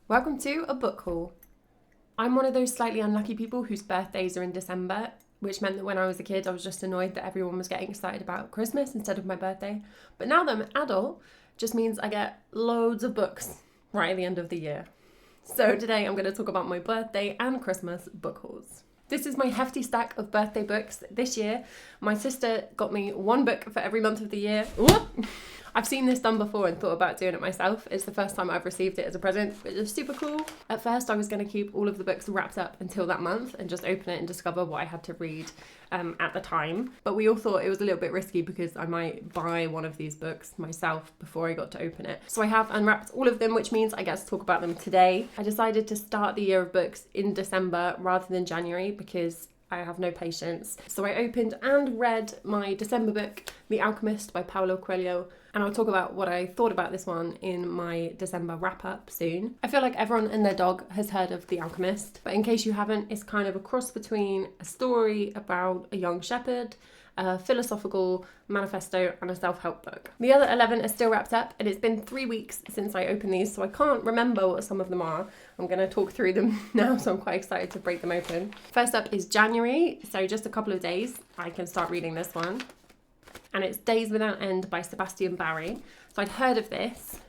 Welcome to a book haul. I'm one of those slightly unlucky people whose birthdays are in December, which meant that when I was a kid I was just annoyed that everyone was getting excited about Christmas instead of my birthday. But now that I'm an adult, just means I get loads of books right at the end of the year. So today I'm going to talk about my birthday and Christmas book hauls. This is my hefty stack of birthday books. This year, my sister got me one book for every month of the year. I've seen this done before and thought about doing it myself. It's the first time I've received it as a present, which is super cool. At first, I was going to keep all of the books wrapped up until that month and just open it and discover what I had to read at the time. But we all thought it was a little bit risky because I might buy one of these books myself before I got to open it. So I have unwrapped all of them, which means I get to talk about them today. I decided to start the year of books in December rather than January because I have no patience. So I opened and read my December book, The Alchemist by Paulo Coelho, and I'll talk about what I thought about this one in my December wrap-up soon. I feel like everyone and their dog has heard of The Alchemist, but in case you haven't, it's kind of a cross between a story about a young shepherd, a philosophical manifesto, and a self-help book. The other 11 are still wrapped up, and it's been 3 weeks since I opened these, so I can't remember what some of them are. I'm going to talk through them now, so I'm quite excited to break them open. First up is January, so just a couple of days I can start reading this one. And it's Days Without End by Sebastian Barry. So I'd heard of this,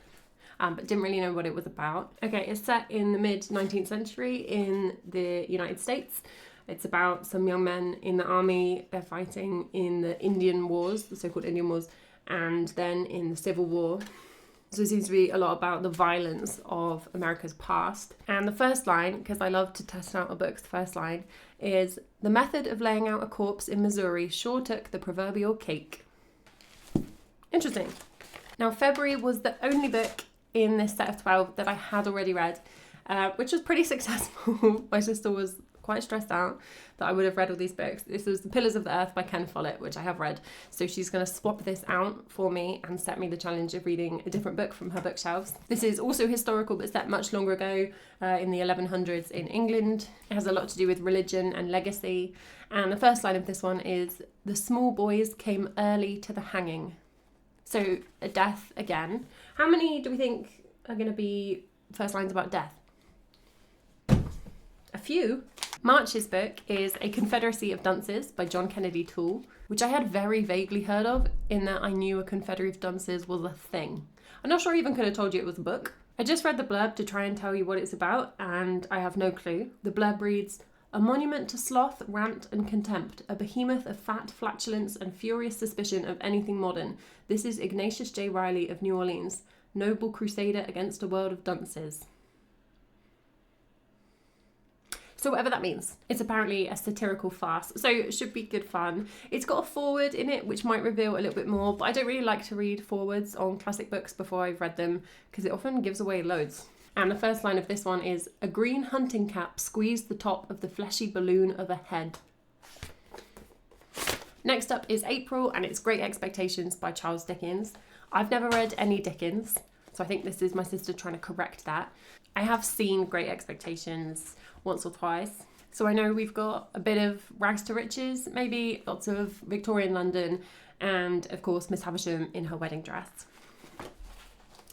but didn't really know what it was about. Okay, it's set in the mid-19th century in the United States. It's about some young men in the army. They're fighting in the Indian Wars, the so-called Indian Wars, and then in the Civil War. So it seems to be a lot about the violence of America's past. And the first line, because I love to test out a book's first line, is, "The method of laying out a corpse in Missouri sure took the proverbial cake." Interesting. Now, February was the only book in this set of 12 that I had already read, which was pretty successful. My sister was quite stressed out that I would have read all these books. This was The Pillars of the Earth by Ken Follett, which I have read. So she's going to swap this out for me and set me the challenge of reading a different book from her bookshelves. This is also historical, but set much longer ago in the 1100s in England. It has a lot to do with religion and legacy. And the first line of this one is, "The small boys came early to the hanging." So a death again. How many do we think are going to be first lines about death? A few. March's book is A Confederacy of Dunces by John Kennedy Toole, which I had very vaguely heard of in that I knew a Confederacy of Dunces was a thing. I'm not sure I even could have told you it was a book. I just read the blurb to try and tell you what it's about, and I have no clue. The blurb reads, "A monument to sloth, rant and contempt, a behemoth of fat flatulence and furious suspicion of anything modern. This is Ignatius J. Riley of New Orleans, noble crusader against a world of dunces." So whatever that means. It's apparently a satirical farce, so it should be good fun. It's got a foreword in it, which might reveal a little bit more, but I don't really like to read forewords on classic books before I've read them, because it often gives away loads. And the first line of this one is, "A green hunting cap squeezed the top of the fleshy balloon of a head." Next up is April, and it's Great Expectations by Charles Dickens. I've never read any Dickens, so I think this is my sister trying to correct that. I have seen Great Expectations once or twice, so I know we've got a bit of rags to riches, maybe lots of Victorian London, and of course Miss Havisham in her wedding dress.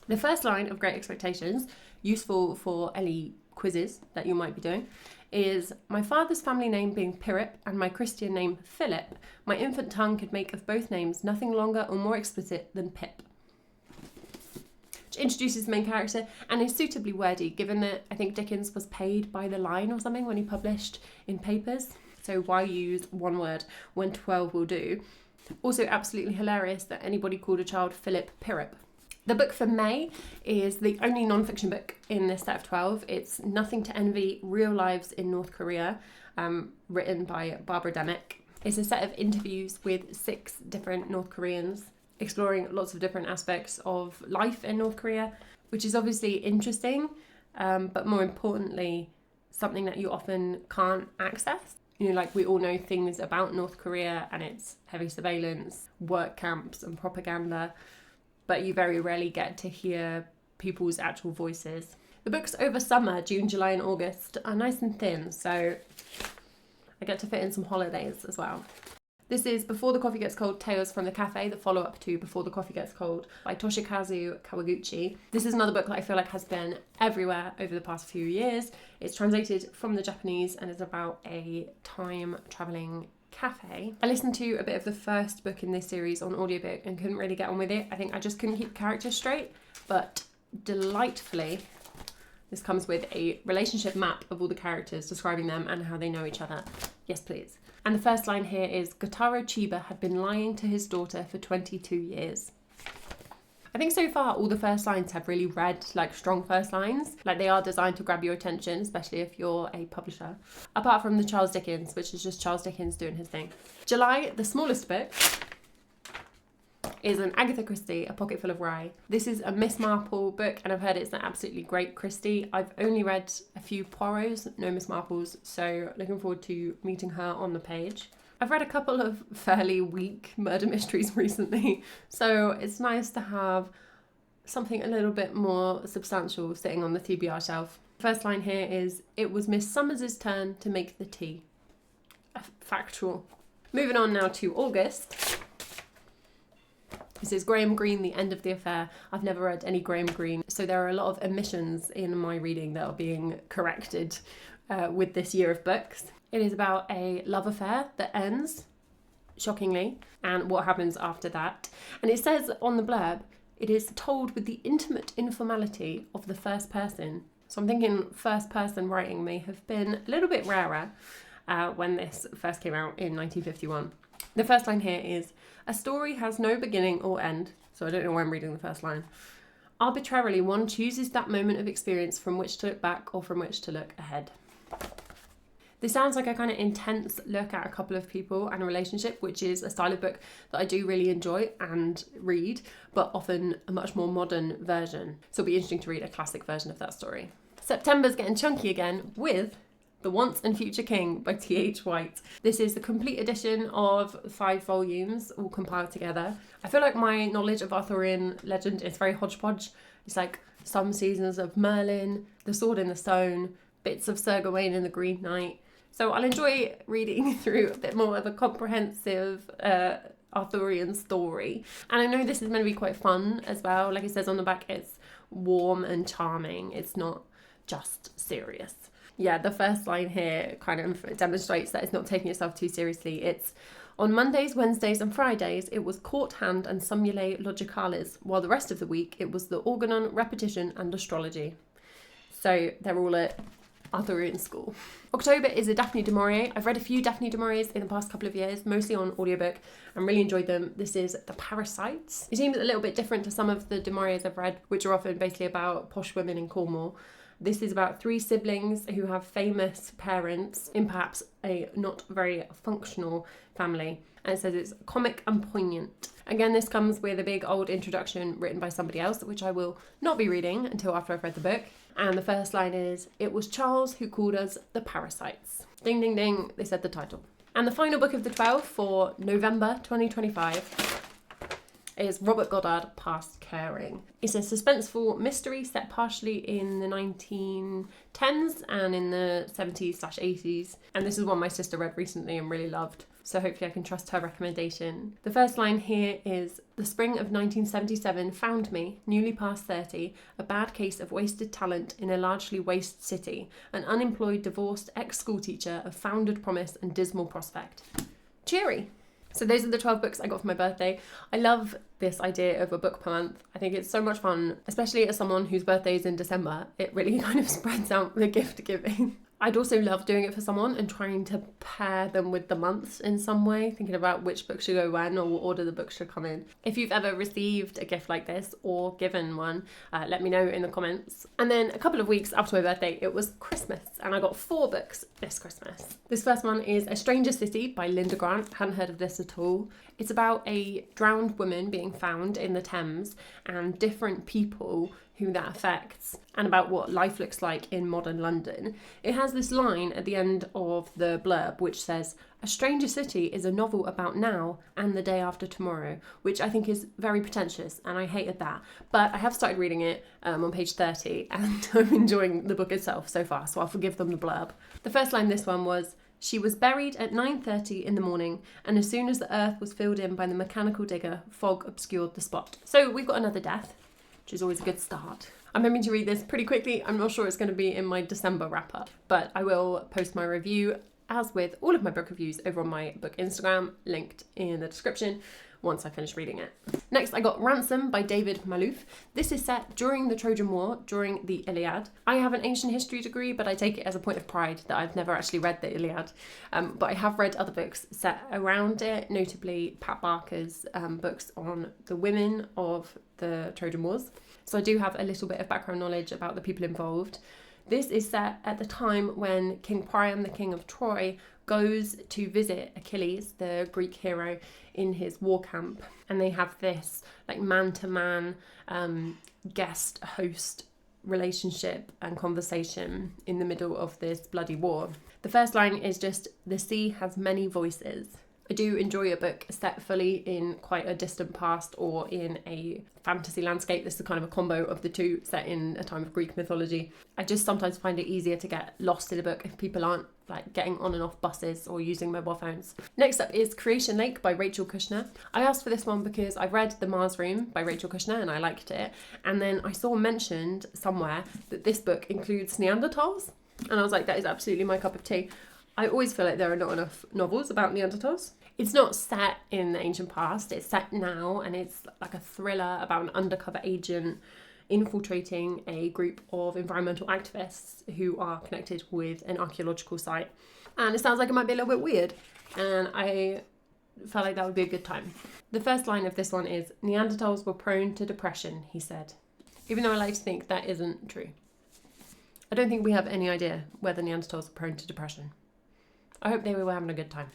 The first line of Great Expectations, useful for any quizzes that you might be doing, is, "My father's family name being Pirrip and my Christian name Philip, my infant tongue could make of both names nothing longer or more explicit than Pip." Which introduces the main character and is suitably wordy, given that I think Dickens was paid by the line or something when he published in papers. So why use one word when 12 will do? Also absolutely hilarious that anybody called a child Philip Pirrip. The book for May is the only non-fiction book in this set of 12. It's Nothing to Envy, Real Lives in North Korea, written by Barbara Demick. It's a set of interviews with 6 different North Koreans, exploring lots of different aspects of life in North Korea, which is obviously interesting, but more importantly, something that you often can't access. You know, like we all know things about North Korea and its heavy surveillance, work camps and propaganda, but you very rarely get to hear people's actual voices. The books over summer, June, July and August, are nice and thin, so I get to fit in some holidays as well. This is Before the Coffee Gets Cold, Tales from the Cafe, the follow-up to Before the Coffee Gets Cold by Toshikazu Kawaguchi. This is another book that I feel like has been everywhere over the past few years. It's translated from the Japanese and is about a time-travelling cafe. I listened to a bit of the first book in this series on audiobook and couldn't really get on with it. I think I just couldn't keep characters straight, but delightfully, this comes with a relationship map of all the characters, describing them and how they know each other. Yes, please. And the first line here is, Gotaro Chiba had been lying to his daughter for 22 years. I think so far all the first lines have really read like strong first lines. Like they are designed to grab your attention, especially if you're a publisher. Apart from the Charles Dickens, which is just Charles Dickens doing his thing. July, the smallest book, is an Agatha Christie, A Pocket Full of Rye. This is a Miss Marple book and I've heard it's an absolutely great Christie. I've only read a few Poirots, no Miss Marples, so looking forward to meeting her on the page. I've read a couple of fairly weak murder mysteries recently, so it's nice to have something a little bit more substantial sitting on the TBR shelf. First line here is, it was Miss Summers's turn to make the tea. Factual. Moving on now to August. This is Graham Greene, The End of the Affair. I've never read any Graham Greene, so there are a lot of omissions in my reading that are being corrected with this year of books. It is about a love affair that ends, shockingly, and what happens after that. And it says on the blurb, it is told with the intimate informality of the first person. So I'm thinking first person writing may have been a little bit rarer when this first came out in 1951. The first line here is, a story has no beginning or end. So I don't know why I'm reading the first line. Arbitrarily, one chooses that moment of experience from which to look back or from which to look ahead. This sounds like a kind of intense look at a couple of people and a relationship, which is a style of book that I do really enjoy and read, but often a much more modern version. So it'll be interesting to read a classic version of that story. September's getting chunky again with The Once and Future King by T.H. White. This is the complete edition of 5 volumes all compiled together. I feel like my knowledge of Arthurian legend is very hodgepodge. It's like some seasons of Merlin, The Sword in the Stone, bits of Sir Gawain and the Green Knight. So I'll enjoy reading through a bit more of a comprehensive Arthurian story. And I know this is meant to be quite fun as well. Like it says on the back, it's warm and charming. It's not just serious. Yeah, the first line here kind of demonstrates that it's not taking itself too seriously. It's, on Mondays, Wednesdays and Fridays, it was court hand and summulae logicales, while the rest of the week it was the organon, repetition and astrology. So they're all at Arthurian school. October is a Daphne du Maurier. I've read a few Daphne du Mauriers in the past couple of years, mostly on audiobook, and really enjoyed them. This is The Parasites. It seems a little bit different to some of the du Mauriers I've read, which are often basically about posh women in Cornwall. This is about 3 siblings who have famous parents in perhaps a not very functional family. And it says it's comic and poignant. Again, this comes with a big old introduction written by somebody else, which I will not be reading until after I've read the book. And the first line is, it was Charles who called us the Parasites. Ding, ding, ding, they said the title. And the final book of the 12 for November 2025 is Robert Goddard, Past Caring. It's a suspenseful mystery set partially in the 1910s and in the 70s/80s. And this is one my sister read recently and really loved. So hopefully I can trust her recommendation. The first line here is, the spring of 1977 found me, newly past 30, a bad case of wasted talent in a largely waste city, an unemployed divorced ex-schoolteacher of founded promise and dismal prospect. Cheery. So those are the 12 books I got for my birthday. I love this idea of a book per month. I think it's so much fun, especially as someone whose birthday is in December. It really kind of spreads out the gift giving. I'd also love doing it for someone and trying to pair them with the months in some way, thinking about which book should go when or what order the books should come in. If you've ever received a gift like this or given one, let me know in the comments. And then a couple of weeks after my birthday, it was Christmas and I got 4 books this Christmas. This first one is A Stranger City by Linda Grant. Hadn't heard of this at all. It's about a drowned woman being found in the Thames and different people who that affects and about what life looks like in modern London. It has this line at the end of the blurb which says, A Stranger City is a novel about now and the day after tomorrow, which I think is very pretentious and I hated that. But I have started reading it on page 30 and I'm enjoying the book itself so far, so I'll forgive them the blurb. The first line this one was, She was buried at 9:30 in the morning, and as soon as the earth was filled in by the mechanical digger, fog obscured the spot. So we've got another death, which is always a good start. I'm hoping to read this pretty quickly. I'm not sure it's going to be in my December wrap-up, but I will post my review, as with all of my book reviews, over on my book Instagram, linked in the description, once I finish reading it. Next, I got Ransom by David Malouf. This is set during the Trojan War, during the Iliad. I have an ancient history degree, but I take it as a point of pride that I've never actually read the Iliad. But I have read other books set around it, notably Pat Barker's books on the women of the Trojan Wars. So I do have a little bit of background knowledge about the people involved. This is set at the time when King Priam, the king of Troy, goes to visit Achilles, the Greek hero, in his war camp. And they have this like man-to-man guest host relationship and conversation in the middle of this bloody war. The first line is just, "The sea has many voices." I do enjoy a book set fully in quite a distant past or in a fantasy landscape. This is kind of a combo of the two, set in a time of Greek mythology. I just sometimes find it easier to get lost in a book if people aren't like getting on and off buses or using mobile phones. Next up is Creation Lake by Rachel Kushner. I asked for this one because I've read The Mars Room by Rachel Kushner and I liked it. And then I saw mentioned somewhere that this book includes Neanderthals. And I was like, that is absolutely my cup of tea. I always feel like there are not enough novels about Neanderthals. It's not set in the ancient past, it's set now, and it's like a thriller about an undercover agent infiltrating a group of environmental activists who are connected with an archaeological site. And it sounds like it might be a little bit weird, and I felt like that would be a good time. The first line of this one is, "Neanderthals were prone to depression," he said. Even though I like to think that isn't true. I don't think we have any idea whether Neanderthals were prone to depression. I hope they were having a good time.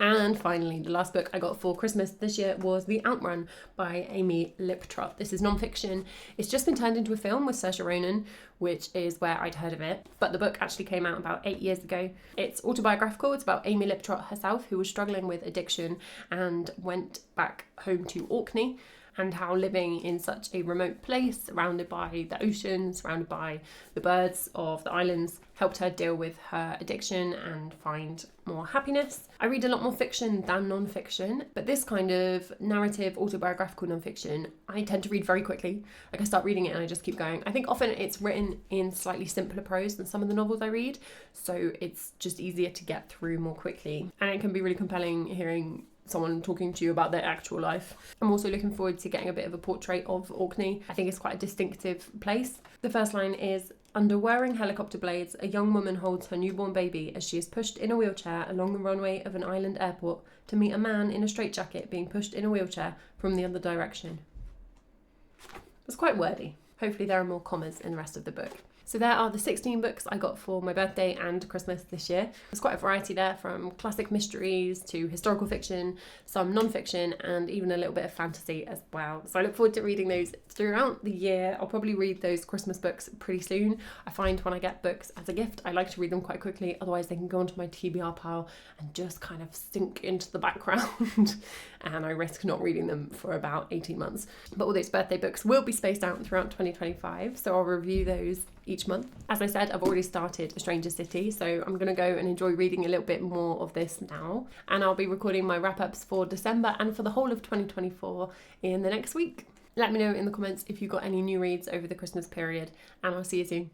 And finally, the last book I got for Christmas this year was The Outrun by Amy Liptrot. This is non-fiction. It's just been turned into a film with Saoirse Ronan, which is where I'd heard of it. But the book actually came out about 8 years ago. It's autobiographical. It's about Amy Liptrot herself, who was struggling with addiction and went back home to Orkney, and how living in such a remote place, surrounded by the ocean, surrounded by the birds of the islands, helped her deal with her addiction and find more happiness. I read a lot more fiction than non-fiction, but this kind of narrative, autobiographical non-fiction, I tend to read very quickly. Like I start reading it and I just keep going. I think often it's written in slightly simpler prose than some of the novels I read, so it's just easier to get through more quickly. And it can be really compelling hearing someone talking to you about their actual life. I'm also looking forward to getting a bit of a portrait of Orkney. I think it's quite a distinctive place. The first line is, "Under whirring helicopter blades, a young woman holds her newborn baby as she is pushed in a wheelchair along the runway of an island airport to meet a man in a straitjacket being pushed in a wheelchair from the other direction." It's quite wordy. Hopefully there are more commas in the rest of the book. So there are the 16 books I got for my birthday and Christmas this year. There's quite a variety there, from classic mysteries to historical fiction, some non-fiction, and even a little bit of fantasy as well. So I look forward to reading those throughout the year. I'll probably read those Christmas books pretty soon. I find when I get books as a gift, I like to read them quite quickly, otherwise they can go onto my TBR pile and just kind of sink into the background and I risk not reading them for about 18 months. But all those birthday books will be spaced out throughout 2025, so I'll review those each month. As I said, I've already started A Stranger City, so I'm going to go and enjoy reading a little bit more of this now. And I'll be recording my wrap-ups for December and for the whole of 2024 in the next week. Let me know in the comments if you got any new reads over the Christmas period, and I'll see you soon.